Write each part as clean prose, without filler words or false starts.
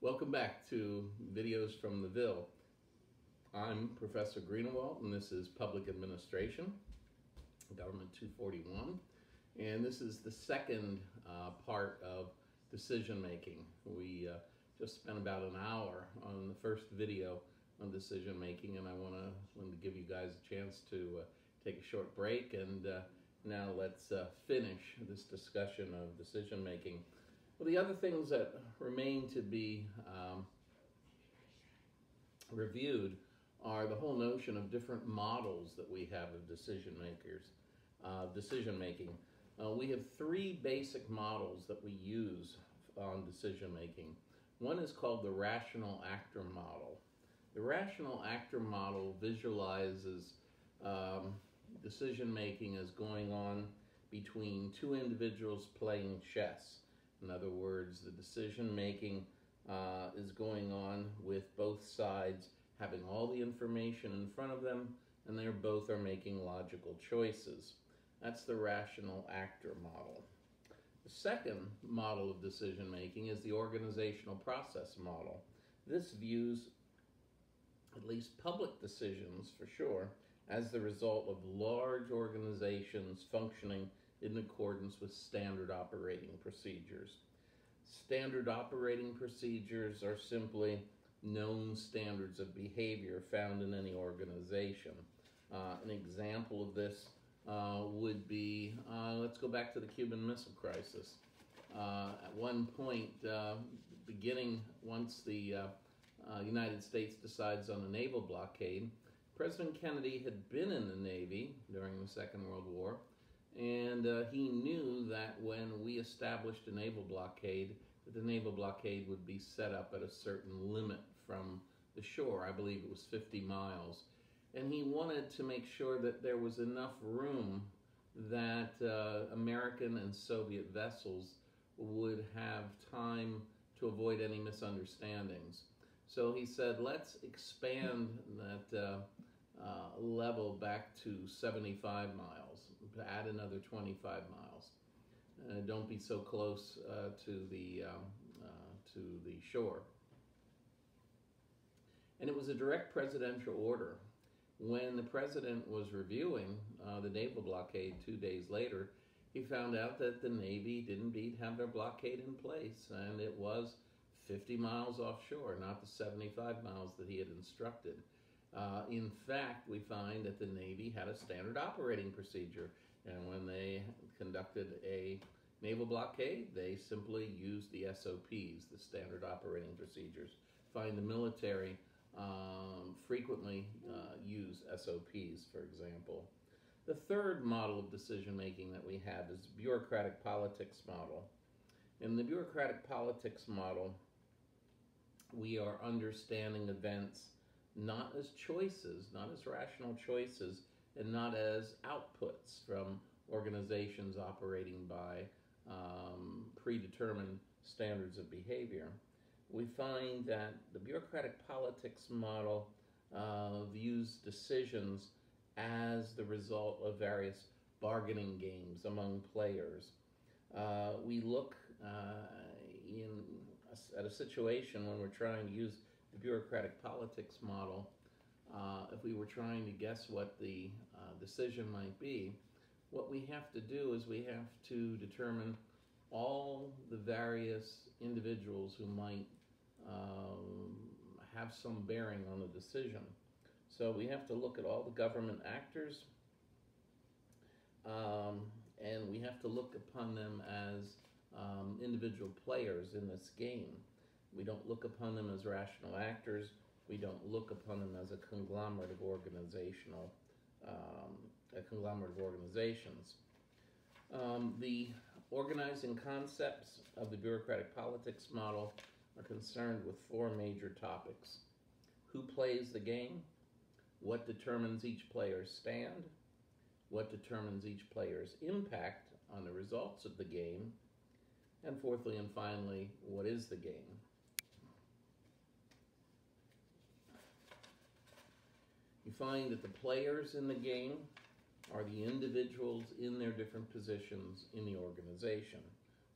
Welcome back to Videos from the Ville. I'm Professor Greenewalt, and this is Public Administration, Government 241. And this is the second part of decision making. We just spent about an hour on the first video on decision making, and I wanted to give you guys a chance to take a short break, and now let's finish this discussion of decision making. Well, the other things that remain to be reviewed are the whole notion of different models that we have of decision making. We have three basic models that we use on decision making. One is called the rational actor model. The rational actor model visualizes decision making as going on between two individuals playing chess. In other words, the decision making is going on with both sides having all the information in front of them, and they both are making logical choices. That's the rational actor model. The second model of decision making is the organizational process model. This views at least public decisions, for sure, as the result of large organizations functioning in accordance with standard operating procedures. Standard operating procedures are simply known standards of behavior found in any organization. An example of this would be, let's go back to the Cuban Missile Crisis. At one point, once the United States decides on a naval blockade, President Kennedy had been in the Navy during the Second World War, and he knew that when we established a naval blockade, that the naval blockade would be set up at a certain limit from the shore. I believe it was 50 miles. And he wanted to make sure that there was enough room that American and Soviet vessels would have time to avoid any misunderstandings. So he said, let's expand that level back to 75 miles, add another 25 miles. Don't be so close to the shore. And it was a direct presidential order. When the president was reviewing the naval blockade 2 days later, he found out that the Navy did indeed have their blockade in place, and it was 50 miles offshore, not the 75 miles that he had instructed. In fact, we find that the Navy had a standard operating procedure, and when they conducted a naval blockade, they simply used the SOPs, the standard operating procedures. Find the military frequently use SOPs, for example. The third model of decision making that we have is bureaucratic politics model. In the bureaucratic politics model, we are understanding events not as choices, not as rational choices, and not as outputs from organizations operating by predetermined standards of behavior. We find that the bureaucratic politics model views decisions as the result of various bargaining games among players. We look at a situation when we're trying to use the bureaucratic politics model. If we were trying to guess what the decision might be, what we have to do is we have to determine all the various individuals who might have some bearing on the decision. So we have to look at all the government actors, and we have to look upon them as individual players in this game. We don't look upon them as rational actors. We don't look upon them as a conglomerate of organizations. The organizing concepts of the bureaucratic politics model are concerned with four major topics: who plays the game, what determines each player's stand, what determines each player's impact on the results of the game, and fourthly and finally, what is the game? You find that the players in the game are the individuals in their different positions in the organization.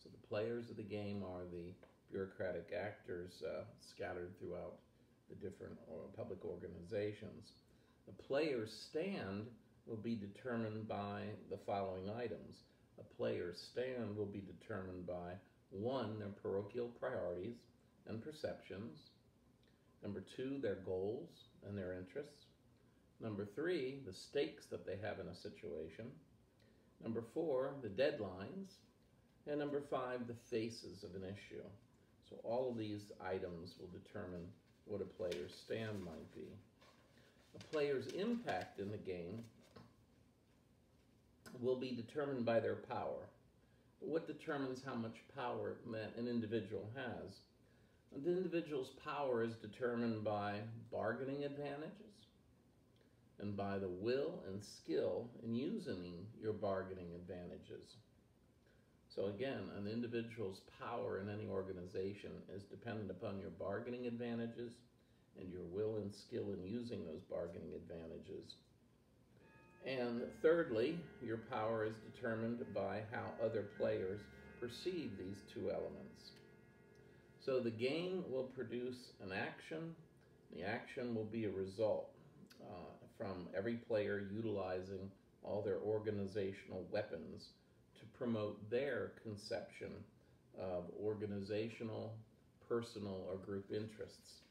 So the players of the game are the bureaucratic actors scattered throughout the different public organizations. The player's stand will be determined by the following items. A player's stand will be determined by 1, their parochial priorities and perceptions. Number 2, their goals and their interests. Number 3, the stakes that they have in a situation. Number 4, the deadlines. And number 5, the faces of an issue. So all of these items will determine what a player's stand might be. A player's impact in the game will be determined by their power. But what determines how much power an individual has? The individual's power is determined by bargaining advantages and by the will and skill in using your bargaining advantages. So again, an individual's power in any organization is dependent upon your bargaining advantages and your will and skill in using those bargaining advantages. And thirdly, your power is determined by how other players perceive these two elements. So the game will produce an action. The action will be a result from every player utilizing all their organizational weapons to promote their conception of organizational, personal, or group interests.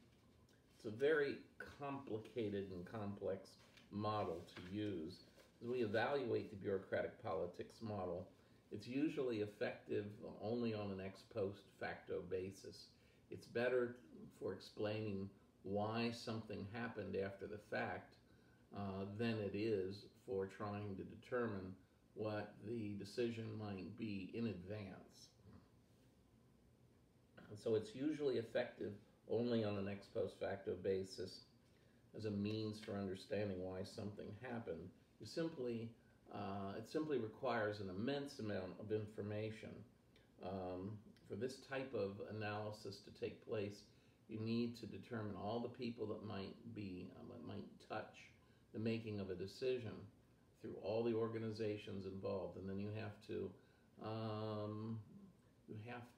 It's a very complicated and complex model to use. As we evaluate the bureaucratic politics model, it's usually effective only on an ex post facto basis. It's better for explaining why something happened after the fact than it is for trying to determine what the decision might be in advance. And so it's usually effective only on an ex post facto basis as a means for understanding why something happened. It simply requires an immense amount of information. For this type of analysis to take place, you need to determine all the people that might touch the making of a decision through all the organizations involved, and then you have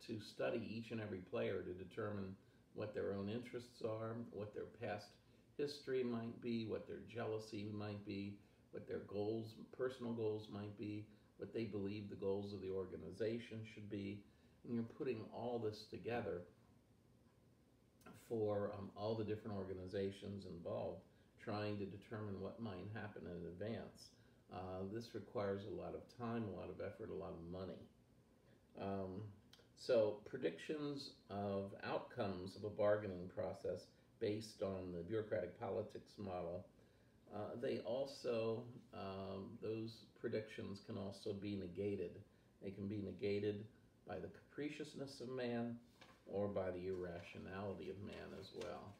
to study each and every player to determine what their own interests are, what their past history might be, what their jealousy might be, what their goals, personal goals might be, what they believe the goals of the organization should be, and you're putting all this together for all the different organizations involved, trying to determine what might happen in advance. This requires a lot of time, a lot of effort, a lot of money. So predictions of outcomes of a bargaining process based on the bureaucratic politics model, those predictions can also be negated. They can be negated by the capriciousness of man or by the irrationality of man as well.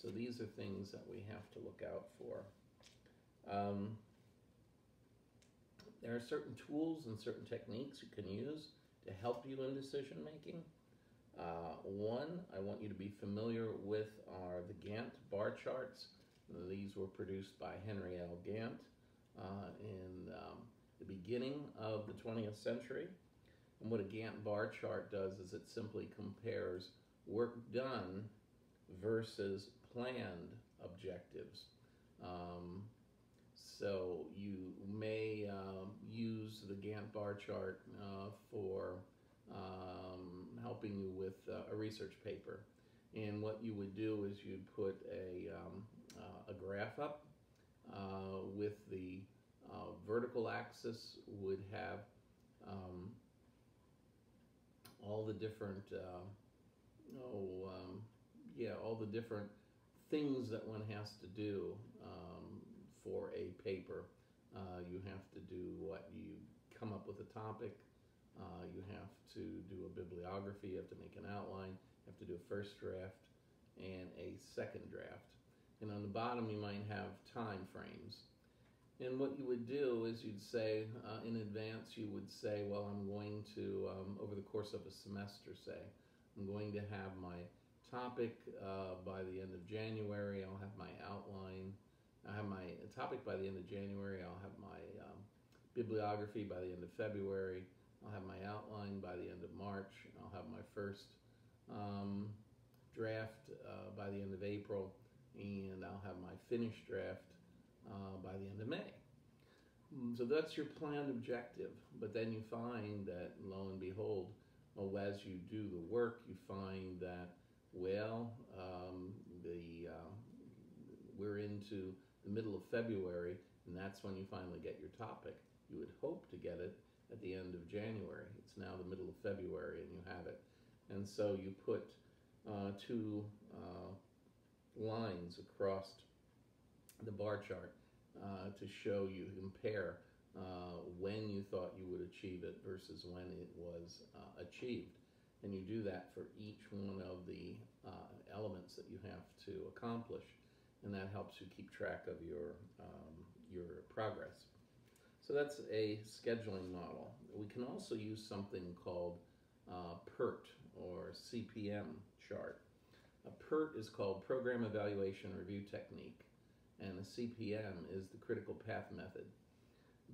So these are things that we have to look out for. There are certain tools and certain techniques you can use to help you in decision making. One, I want you to be familiar with are the Gantt bar charts. These were produced by Henry L. Gantt in the beginning of the 20th century. And what a Gantt bar chart does is it simply compares work done versus planned objectives. So you may use the Gantt bar chart for helping you with a research paper. And what you would do is you'd put a graph up with the vertical axis would have all the different all the different things that one has to do for a paper. You have to do you come up with a topic, you have to do a bibliography, you have to make an outline, you have to do a first draft and a second draft. And on the bottom you might have time frames. And what you would do is you'd say, in advance, you would say, well, I'm going to, over the course of a semester, say, I'm going to have my topic by the end of January, I'll have my outline, I'll have my topic by the end of January, I'll have my bibliography by the end of February, I'll have my outline by the end of March, I'll have my first draft by the end of April, and I'll have my finished draft by the end of May. So that's your planned objective. But then you find that, lo and behold, well, as you do the work, you find that, well, we're into the middle of February, and that's when you finally get your topic. You would hope to get it at the end of January. It's now the middle of February, and you have it. And so you put two lines across the bar chart to show you, compare when you thought you would achieve it versus when it was achieved. And you do that for each one of the elements that you have to accomplish, and that helps you keep track of your progress. So that's a scheduling model. We can also use something called PERT, or CPM chart. A PERT is called Program Evaluation Review Technique, and a CPM is the critical path method.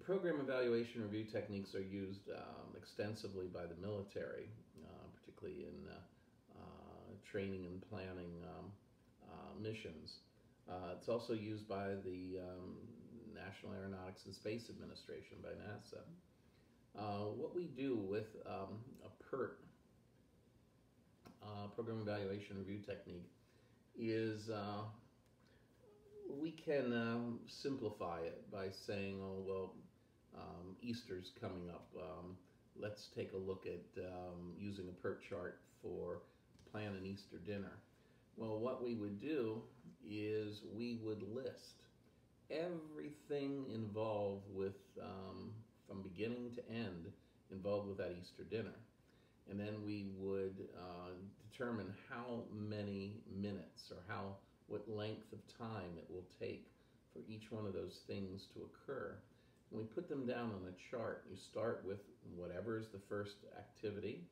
Program evaluation review techniques are used extensively by the military, particularly in training and planning missions. It's also used by the National Aeronautics and Space Administration, by NASA. What we do with a PERT, Program Evaluation Review Technique, is we can simplify it by saying, oh, well, Easter's coming up. Let's take a look at using a PERT chart for plan an Easter dinner. Well, what we would do is we would list everything involved with, from beginning to end, involved with that Easter dinner. And then we would determine how many minutes or what length of time it will take for each one of those things to occur. And we put them down on a chart. You start with whatever is the first activity,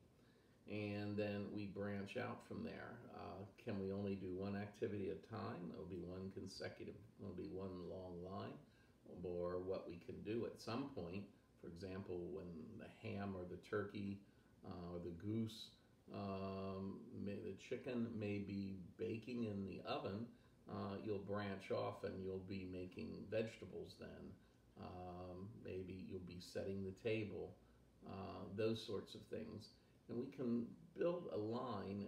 and then we branch out from there. Can we only do one activity at a time? It'll be one consecutive, it'll be one long line, or what we can do at some point. For example, when the ham or the turkey or the goose, the chicken may be baking in the oven, you'll branch off and you'll be making vegetables then. Maybe you'll be setting the table, those sorts of things. And we can build a line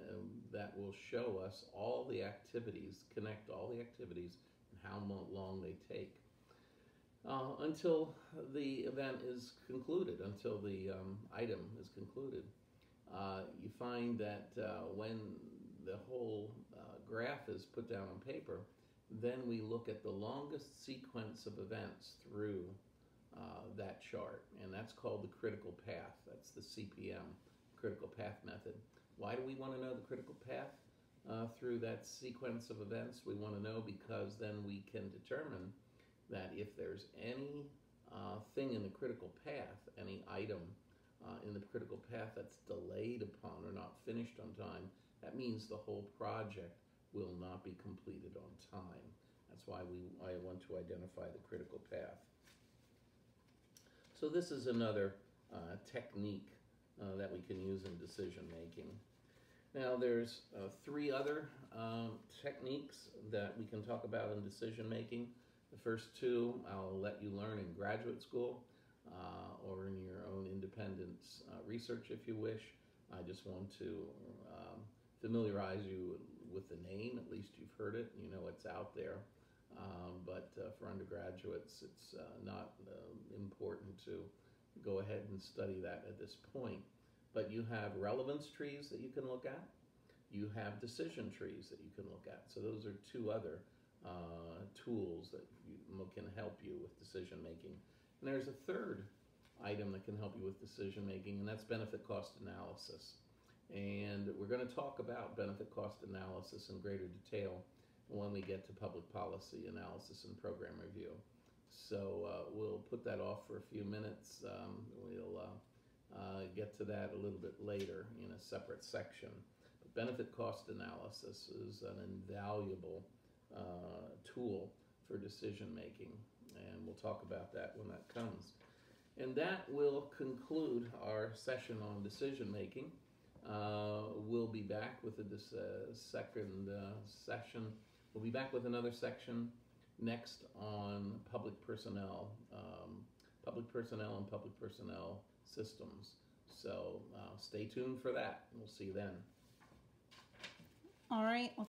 that will show us all the activities, connect all the activities, and how long they take. Until the event is concluded, until the item is concluded. You find that when the whole graph is put down on paper, then we look at the longest sequence of events through that chart, and that's called the critical path. That's the CPM, critical path method. Why do we want to know the critical path through that sequence of events? We want to know because then we can determine that if there's any thing in the critical path, any item in the critical path that's delayed upon or not finished on time, that means the whole project will not be completed on time. That's why I want to identify the critical path. So this is another technique that we can use in decision making. Now there's three other techniques that we can talk about in decision making. The first two I'll let you learn in graduate school or in your own independent research if you wish. I just want to familiarize you with the name. At least you've heard it, you know it's out there. But for undergraduates, it's not important to go ahead and study that at this point. But you have relevance trees that you can look at. You have decision trees that you can look at. So those are two other tools that can help you with decision making. And there's a third item that can help you with decision making, and that's benefit cost analysis. And we're going to talk about benefit cost analysis in greater detail when we get to public policy analysis and program review. So we'll put that off for a few minutes. We'll get to that a little bit later in a separate section. But benefit cost analysis is an invaluable tool for decision making, and we'll talk about that when that comes. And that will conclude our session on decision making. We'll be back with this second session. We'll be back with another section next on public personnel and public personnel systems. So stay tuned for that. We'll see you then. All right. Well,